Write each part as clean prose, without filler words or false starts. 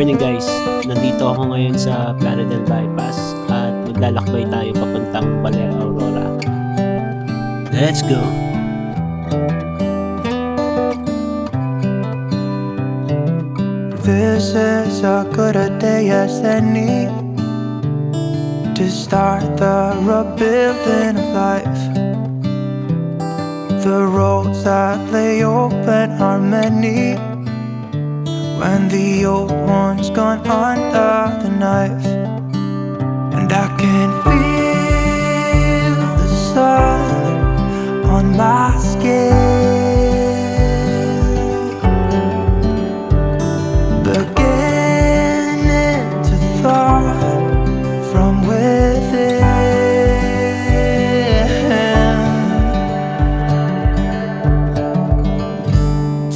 morning guys, nandito ako ngayon sa Plaridel Bypass at maglalakbay tayo papuntang Baler, Aurora. Let's go! This is a good a day as any to start the rebuilding of life. The roads that lay open are many when the old one's gone under the knife. And I can feel the sun on my skin, beginning to thaw from within.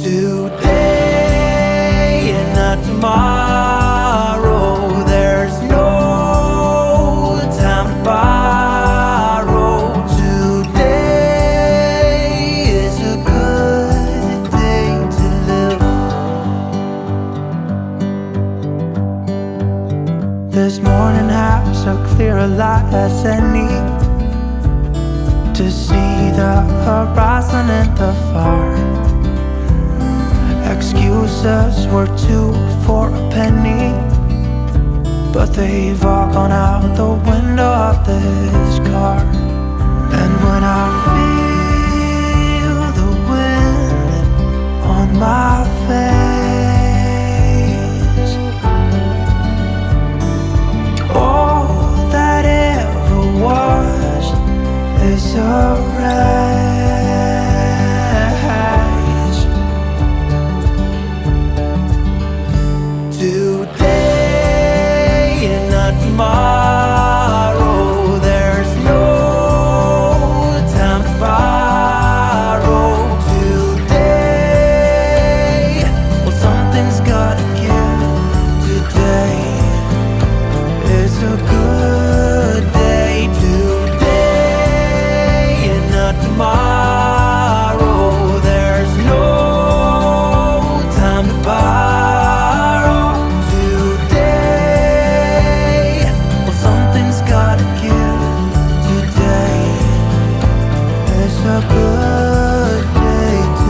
Today and not tomorrow, there's no time to borrow. Today is a good day to live. This morning has a clearer light as any to see the horizon in the far. Excuses were 2 for a penny, but they've all gone out the window of this car. And when I feel the wind on my face, all that ever was is a wreck. Today and not tomorrow, there's no time to borrow. Today, well, something's gotta give. Today is a good day. Today and not tomorrow, there's no time to borrow. A good day to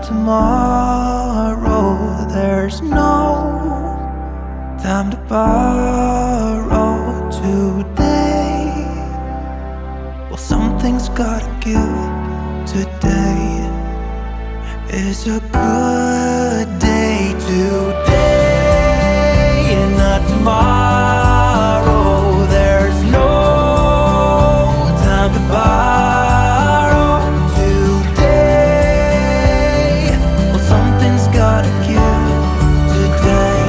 tomorrow, there's no time to borrow. Today, well, something's gotta give. Today is a good day. Today and not tomorrow, there's no time to borrow. Gotta give. Today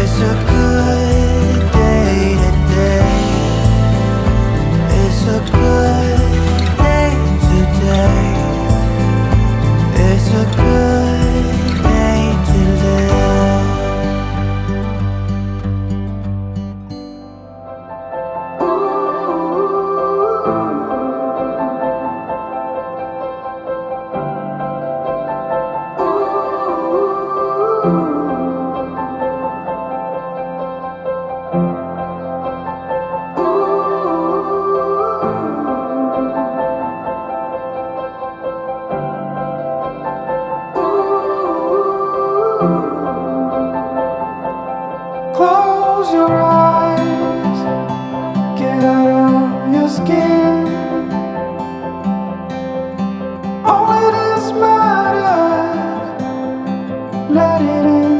is a good day. Today is a good day. Today is a good day to live. Close your eyes, get out of your skin. Only this matters, let it in.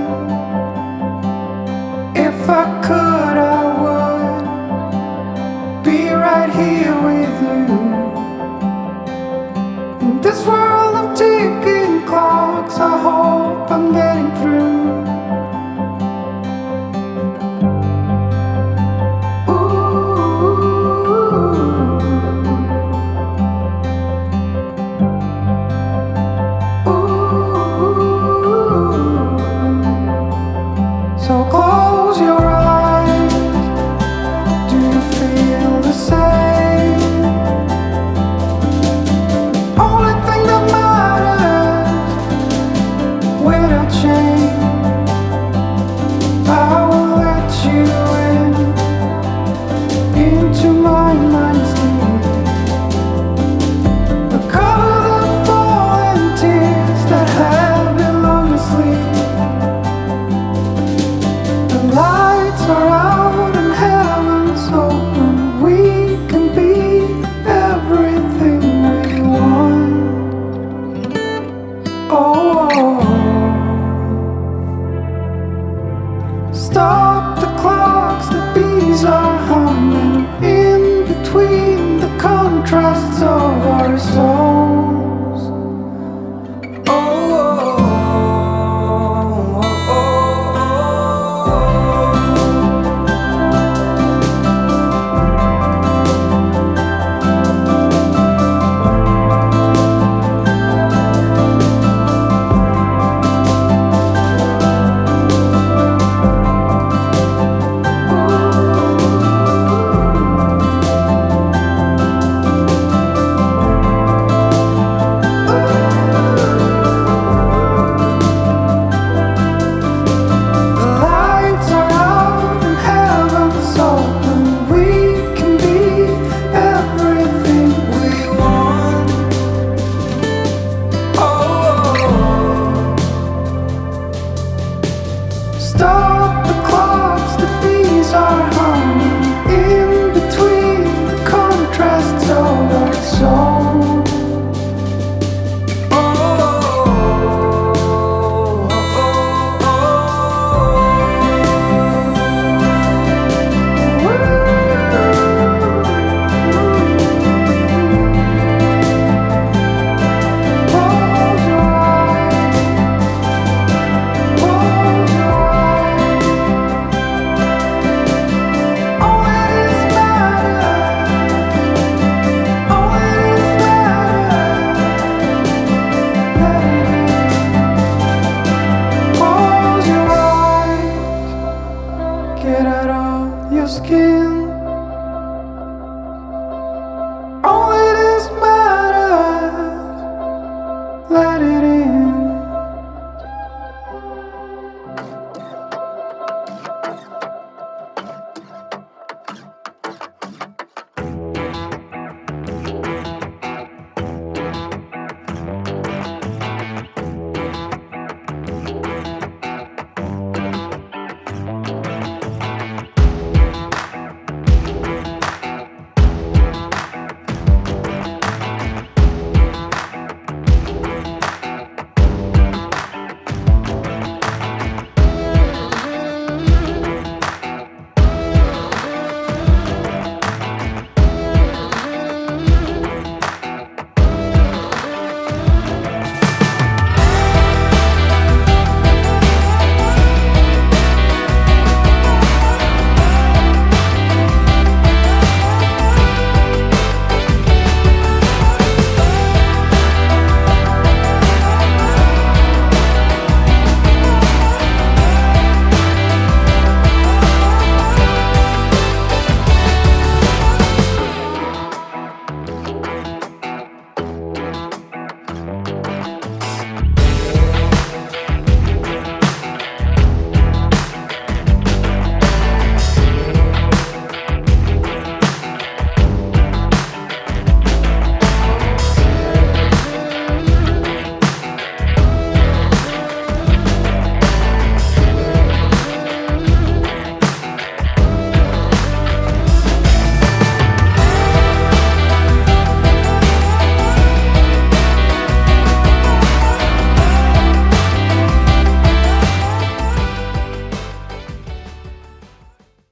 If I could this world of ticking clocks, I hope I'm getting through.